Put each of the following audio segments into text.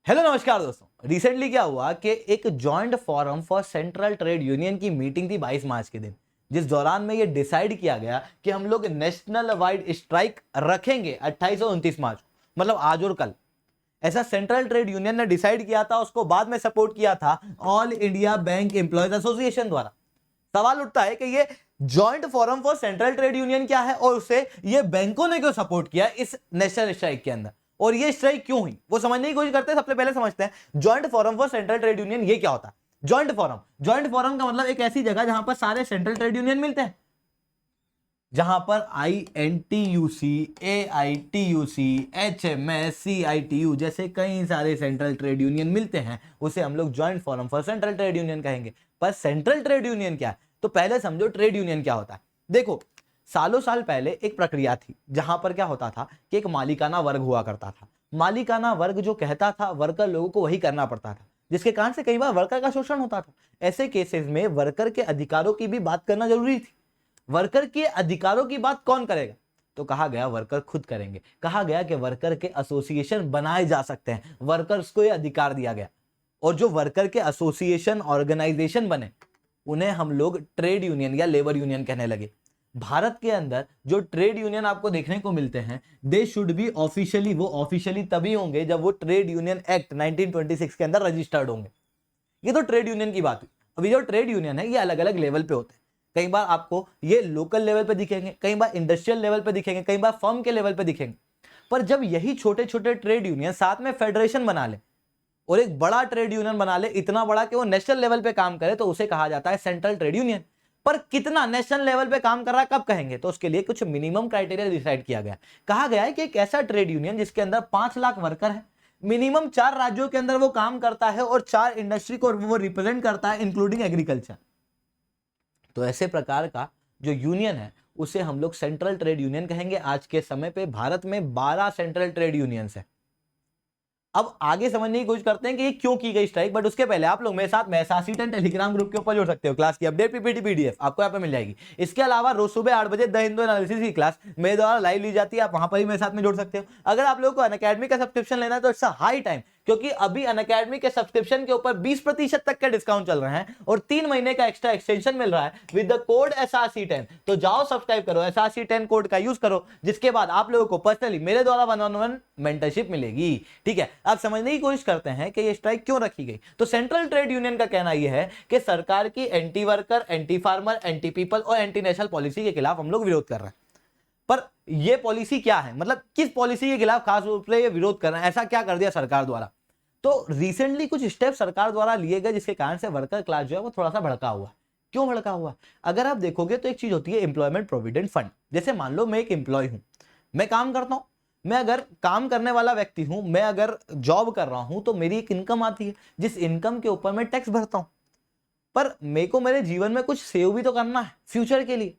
Hello नमस्कार दोस्तों। Recently क्या हुआ कि एक joint forum for central trade union की मीटिंग थी 22 मार्च के दिन, जिस दौरान में ये डिसाइड किया गया कि हम लोग नेशनल वाइड स्ट्राइक रखेंगे 28 और 29 मार्च, मतलब आज और कल। ऐसा सेंट्रल ट्रेड यूनियन ने डिसाइड किया था, उसको बाद में सपोर्ट किया था all India bank employees association द्वारा। सवाल उठता है कि ये joint forum for central trade union क्या है और उसे ये बैंकों ने क्यों सपोर्ट किया इस नेशनल स्ट्राइक के अंदर, और ये स्ट्राइक क्यों हुई वो समझने की कोशिश करते हैं। सबसे पहले समझते हैं joint forum for central trade union ये क्या होता है। जॉइंट फोरम का मतलब एक ऐसी जगह जहां पर सारे सेंट्रल ट्रेड यूनियन मिलते हैं, जहां पर INTUC, AITUC, HMS, CITU जैसे कई सारे सेंट्रल ट्रेड यूनियन मिलते हैं, उसे हम लोग joint forum for central trade union कहेंगे। पर सेंट्रल ट्रेड यूनियन क्या है, तो पहले समझो ट्रेड यूनियन क्या होता है। देखो, सालों साल पहले एक प्रक्रिया थी जहां पर क्या होता था कि एक मालिकाना वर्ग हुआ करता था। मालिकाना वर्ग जो कहता था वर्कर लोगों को वही करना पड़ता था, जिसके कारण से कई बार वर्कर का शोषण होता था। ऐसे केसेस में वर्कर के अधिकारों की भी बात करना जरूरी थी। वर्कर के अधिकारों की बात कौन करेगा, तो कहा गया वर्कर खुद करेंगे। कहा गया कि वर्कर के एसोसिएशन बनाए जा सकते हैं, वर्कर्स को यह अधिकार दिया गया। और जो वर्कर के एसोसिएशन ऑर्गेनाइजेशन बने उन्हें हम लोग ट्रेड यूनियन या लेबर यूनियन कहने लगे। भारत के अंदर जो ट्रेड यूनियन आपको देखने को मिलते हैं, दे शुड बी ऑफिशियली, वो ऑफिशियली तभी होंगे जब वो ट्रेड यूनियन एक्ट 1926 के अंदर रजिस्टर्ड होंगे। ये तो ट्रेड यूनियन की बात हुई। अभी जो ट्रेड यूनियन है ये अलग अलग लेवल पे होते हैं। कई बार आपको ये लोकल लेवल पे दिखेंगे, कई बार इंडस्ट्रियल लेवल पे दिखेंगे, कई बार फर्म के लेवल पे दिखेंगे। पर जब यही छोटे छोटे ट्रेड यूनियन साथ में फेडरेशन बना ले और एक बड़ा ट्रेड यूनियन बना ले, इतना बड़ा कि वो नेशनल लेवल पे काम करे, तो उसे कहा जाता है सेंट्रल ट्रेड यूनियन। पर कितना नेशनल लेवल पे काम कर रहा है कब कहेंगे, तो उसके लिए कुछ मिनिमम क्राइटेरिया डिसाइड किया गया। कहा गया है कि एक ऐसा ट्रेड यूनियन जिसके अंदर 5 लाख वर्कर है, मिनिमम 4 राज्यों के अंदर वो काम करता है और 4 इंडस्ट्री को वो रिप्रेजेंट करता है, इंक्लूडिंग एग्रीकल्चर। तो ऐसे प्रकार का जो यूनियन है उसे हम लोग सेंट्रल ट्रेड यूनियन कहेंगे। आज के समय पे भारत में 12 सेंट्रल ट्रेड यूनियंस है। अब आगे समझने की कोशिश करते हैं कि ये क्यों की गई स्ट्राइक, बट उसके पहले आप लोग मेरे साथ मैसासीटेंट टेलीग्राम ग्रुप के ऊपर जुड़ सकते हो। क्लास की अपडेट PPT PDF आपको यहाँ पे मिल जाएगी। इसके अलावा रोज सुबह 8 बजे द हिंदू एनालिसिस की क्लास मेरे द्वारा लाइव ली जाती है, आप वहां पर ही मेरे साथ में जुड़ सकते हो। अगर आप लोगों को अनअकैडमी का सब्सक्रिप्शन लेना है तो इट्स हाई टाइम, क्योंकि अभी अनअकैडमी के सब्सक्रिप्शन के ऊपर 20% तक का डिस्काउंट चल रहा है और 3 महीने का एक्स्ट्रा एक्सटेंशन मिल रहा है विद द कोड SRC10। तो जाओ सब्सक्राइब करो, SRC10 कोड का यूज करो, जिसके बाद आप लोगों को पर्सनली मेरे द्वारा 1-on-1 मेंटरशिप मिलेगी। ठीक है, आप समझने की कोशिश करते हैं कि ये स्ट्राइक क्यों रखी गई। तो सेंट्रल ट्रेड यूनियन का कहना यह है कि सरकार की anti worker, anti farmer, anti people और एंटी नेशनल पॉलिसी के खिलाफ हम लोग विरोध कर रहे हैं। पर यह पॉलिसी क्या है, मतलब किस पॉलिसी के खिलाफ खास रूप से ये विरोध कर रहे हैं, ऐसा क्या कर दिया सरकार द्वारा। तो रिसेंटली कुछ स्टेप सरकार द्वारा लिए गए जिसके कारण से वर्कर क्लास जो है वो थोड़ा सा भड़का हुआ है। क्यों भड़का हुआ? अगर आप देखोगे तो एक चीज होती है एम्प्लॉयमेंट प्रोविडेंट फंड। जैसे मान लो मैं एक एम्प्लॉय हूं, मैं काम करता हूं, मैं अगर काम करने वाला व्यक्ति हूं, मैं अगर जॉब कर रहा हूं तो मेरी एक इनकम आती है, जिस इनकम के ऊपर मैं टैक्स भरता हूं। पर मेरे को मेरे जीवन में कुछ सेव भी तो करना है फ्यूचर के लिए,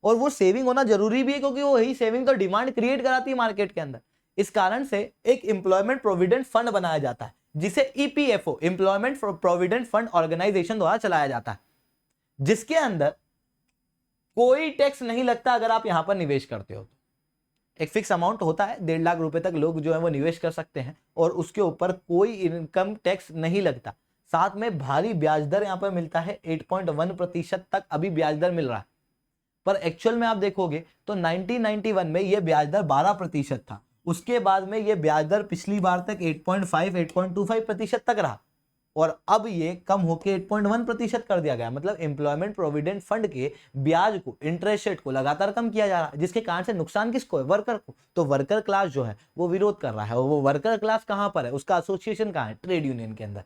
और वो सेविंग होना जरूरी भी है, क्योंकि वो यही सेविंग तो डिमांड क्रिएट कराती है मार्केट के अंदर। इस कारण से एक एम्प्लॉयमेंट प्रोविडेंट फंड बनाया जाता है, जिसे EPFO, employment provident fund organisation द्वारा चलाया जाता है, जिसके अंदर कोई टैक्स नहीं लगता अगर आप यहां पर निवेश करते हो। एक फिक्स अमाउंट होता है, 1.5 लाख रुपए तक लोग जो है वो निवेश कर सकते हैं और उसके ऊपर कोई इनकम टैक्स नहीं लगता। साथ में भारी ब्याज दर यहां पर मिलता है, 8.1% तक अभी ब्याज दर मिल रहा है। पर एक्चुअल में आप देखोगे तो 1991 में यह ब्याज दर 12% था। उसके बाद में यह ब्याज दर पिछली बार तक 8.5, 8.25% तक रहा, और अब ये कम होकर 8.1% कर दिया गया। मतलब एम्प्लॉयमेंट प्रोविडेंट फंड के ब्याज को, इंटरेस्ट रेट को लगातार कम किया जा रहा है, जिसके कारण से नुकसान किसको है? वर्कर को। तो वर्कर क्लास जो है वो विरोध कर रहा है, और वो वर्कर क्लास कहां पर है, उसका एसोसिएशन कहां है? ट्रेड यूनियन के अंदर।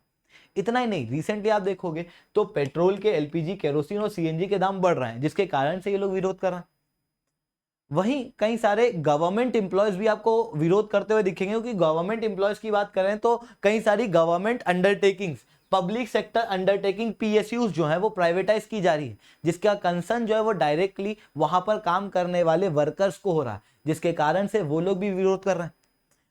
इतना ही नहीं, रिसेंटली आप देखोगे तो पेट्रोल के, LPG, केरोसिन और CNG के दाम बढ़ रहे हैं, जिसके कारण से ये लोग विरोध कर रहे हैं। वहीं कई सारे गवर्नमेंट इंप्लॉयज भी आपको विरोध करते हुए दिखेंगे, क्योंकि गवर्नमेंट इंप्लॉयज की बात करें तो कई सारी government undertakings, public sector undertaking, PSUs जो है वो प्राइवेटाइज की जा रही है, जिसका कंसर्न जो है वो डायरेक्टली वहां पर काम करने वाले वर्कर्स को हो रहा है, जिसके कारण से वो लोग भी विरोध कर रहे हैं।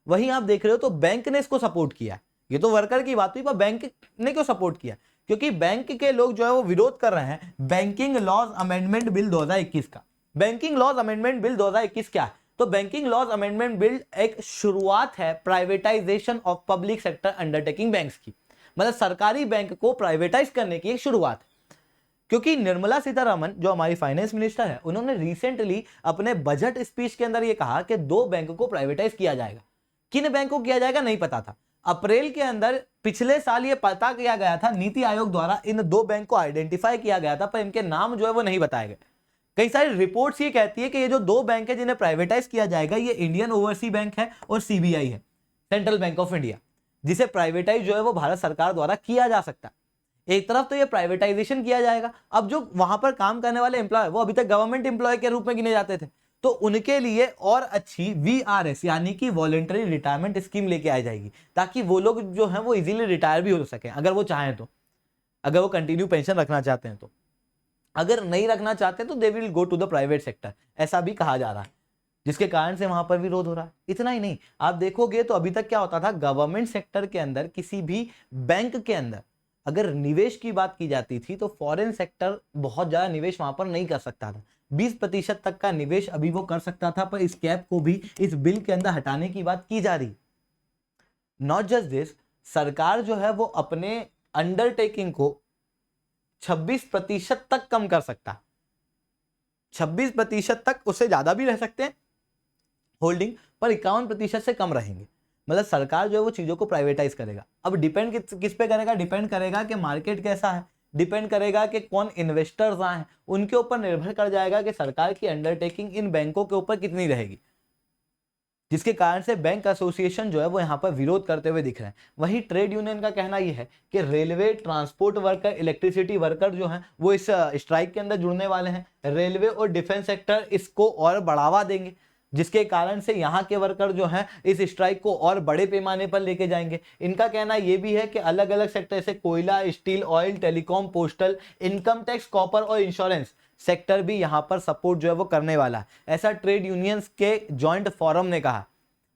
वहीं आप देख रहे हो तो बैंक ने इसको सपोर्ट किया। ये तो वर्कर की बात हुई, पर बैंक ने क्यों सपोर्ट किया? क्योंकि बैंक के लोग जो है वो विरोध कर रहे हैं बैंकिंग लॉज अमेंडमेंट बिल 2021 का। बैंकिंग लॉज अमेंडमेंट बिल 2021 क्या है? तो बैंकिंग लॉज अमेंडमेंट बिल एक शुरुआत है privatisation of public sector undertaking banks की, मतलब सरकारी बैंक को प्राइवेटाइज करने की एक शुरुआत है। क्योंकि निर्मला सीतारमन जो हमारी फाइनेंस मिनिस्टर है, उन्होंने रिसेंटली अपने बजट स्पीच के अंदर यह कहा कि 2 बैंक को प्राइवेटाइज किया जाएगा। किन बैंक को किया जाएगा नहीं पता था। अप्रैल के अंदर पिछले साल ये पता किया गया था, नीति आयोग द्वारा इन 2 बैंक को आइडेंटिफाई किया गया था, पर इनके नाम जो है वो नहीं बताए गए। कई सारी रिपोर्ट्स ये कहती है कि ये जो 2 बैंक है जिन्हें प्राइवेटाइज किया जाएगा, ये इंडियन ओवरसीज बैंक है और सीबीआई है, सेंट्रल बैंक ऑफ इंडिया, जिसे प्राइवेटाइज जो है वो भारत सरकार द्वारा किया जा सकता है। एक तरफ तो ये प्राइवेटाइजेशन किया जाएगा, अब जो वहां पर काम करने वाले एम्प्लॉय वो अभी तक गवर्नमेंट एम्प्लॉय के रूप में गिने जाते थे, तो उनके लिए और अच्छी वीआरएस यानी कि वॉलेंटरी रिटायरमेंट स्कीम लेके आ जाएगी, ताकि वो लोग जो हैं वो इजीली रिटायर भी हो सके अगर वो चाहें तो, अगर वो कंटिन्यू पेंशन रखना चाहते हैं तो। अगर नहीं रखना चाहते तो they will go to the private sector, ऐसा भी कहा जा रहा है, जिसके कारण से वहां पर विरोध हो रहा है। इतना ही नहीं, आप देखोगे तो अभी तक क्या होता था, गवर्नमेंट सेक्टर के अंदर किसी भी बैंक के अंदर अगर निवेश की बात की जाती थी तो फॉरेन सेक्टर बहुत ज्यादा निवेश वहां पर नहीं कर सकता था। 20% तक का निवेश अभी वो कर सकता था, पर इस कैप को भी इस बिल के अंदर हटाने की बात की जा रही। नॉट जस्ट दिस, सरकार जो है वो अपने अंडरटेकिंग को 26% तक कम कर सकता, 26% तक, उससे ज्यादा भी रह सकते हैं होल्डिंग, पर 51% से कम रहेंगे। मतलब सरकार जो है वो चीजों को प्राइवेटाइज करेगा। अब डिपेंड किस पे करेगा, डिपेंड करेगा कि मार्केट कैसा है, डिपेंड करेगा कि कौन इन्वेस्टर्स आए, उनके ऊपर निर्भर कर जाएगा कि सरकार की अंडरटेकिंग इन बैंकों के ऊपर कितनी रहेगी, जिसके कारण से बैंक एसोसिएशन जो है वो यहाँ पर विरोध करते हुए दिख रहे हैं। वहीं ट्रेड यूनियन का कहना यह है कि railway, transport worker, electricity worker जो हैं वो इस स्ट्राइक के अंदर जुड़ने वाले हैं। रेलवे और डिफेंस सेक्टर इसको और बढ़ावा देंगे, जिसके कारण से यहाँ के वर्कर जो हैं इस स्ट्राइक को और बड़े पैमाने पर लेके जाएंगे। इनका कहना यह भी है कि अलग अलग सेक्टर जैसे कोयला, steel, oil, telecom, postal, income tax, copper और इंश्योरेंस सेक्टर भी यहाँ पर सपोर्ट जो है वो करने वाला है, ऐसा ट्रेड यूनियंस के जॉइंट फोरम ने कहा।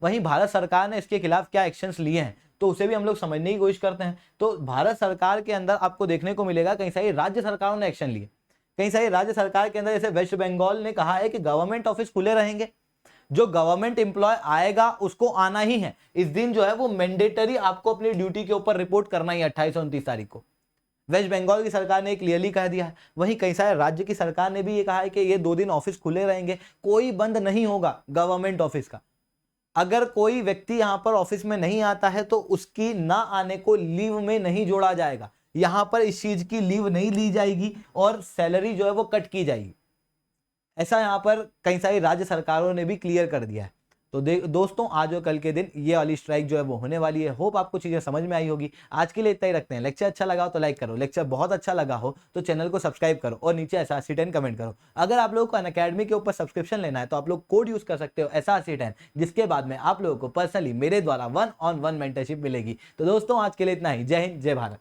वहीं भारत सरकार ने इसके खिलाफ क्या एक्शंस लिए हैं तो उसे भी हम लोग समझने की कोशिश करते हैं। तो भारत सरकार के अंदर आपको देखने को मिलेगा कई सारी राज्य सरकारों ने एक्शन लिए। कई सारी राज्य सरकार के अंदर जैसे वेस्ट बंगाल ने कहा है कि गवर्नमेंट ऑफिस खुले रहेंगे, जो गवर्नमेंट एम्प्लॉय आएगा उसको आना ही है। इस दिन जो है वो मैंडेटरी आपको अपनी ड्यूटी के ऊपर रिपोर्ट करना ही 28 और 29 तारीख को। वेस्ट बंगाल की सरकार ने क्लियरली कह दिया है। वहीं कई सारे राज्य की सरकार ने भी ये कहा है कि ये 2 दिन ऑफिस खुले रहेंगे, कोई बंद नहीं होगा गवर्नमेंट ऑफिस का। अगर कोई व्यक्ति यहां पर ऑफिस में नहीं आता है तो उसकी ना आने को लीव में नहीं जोड़ा जाएगा, यहां पर इस चीज की लीव नहीं ली जाएगी और सैलरी जो है वो कट की जाएगी। ऐसा यहाँ पर कई सारी राज्य सरकारों ने भी क्लियर कर दिया है। तो दोस्तों आज और कल के दिन ये वाली स्ट्राइक जो है वो होने वाली है। होप आपको चीजें समझ में आई होगी। आज के लिए इतना ही रखते हैं। लेक्चर अच्छा लगा हो तो लाइक करो, लेक्चर बहुत अच्छा लगा हो तो चैनल को सब्सक्राइब करो और नीचे SRC10 कमेंट करो। अगर आप लोगों को अनअकैडमी के ऊपर सब्सक्रिप्शन लेना है तो आप लोग कोड यूज कर सकते हो SRC10, जिसके बाद में आप लोगों को पर्सनली मेरे द्वारा 1-on-1 मेंटरशिप मिलेगी। तो दोस्तों आज के लिए इतना ही। जय हिंद, जय भारत।